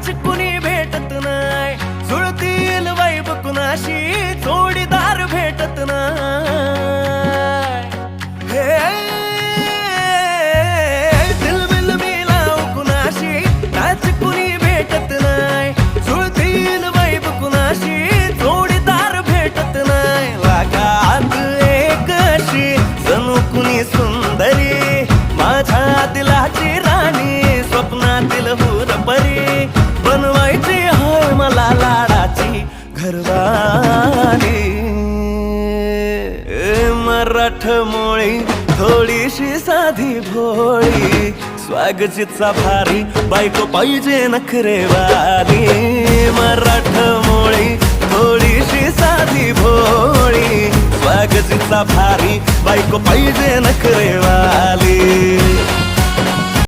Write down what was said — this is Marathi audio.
मॅच कुणी भेटत नाही, जुळतील वाईब कुणाशी जोडीदार भेटत नाही. हे दिलबिल मी लावू कुणाशी मॅच कुणी भेटत नाही, जुळतील वाईब कुणाशी जोडीदार भेटत नाही. वागात एक अशी जणू कुणी सुंदरी, माझ्या दिलाची राणी, स्वप्नातील हुरपरी, बनवायची होय मला लाडाची घरवाली. मराठमोळी थोडीशी साधी भोळी, स्वागतीचा भारी बायको पाहिजे नखरेवाली. मराठमोळी थोडीशी साधी भोळी, स्वागतीचा भारी बायको पाहिजे नखरेवाली.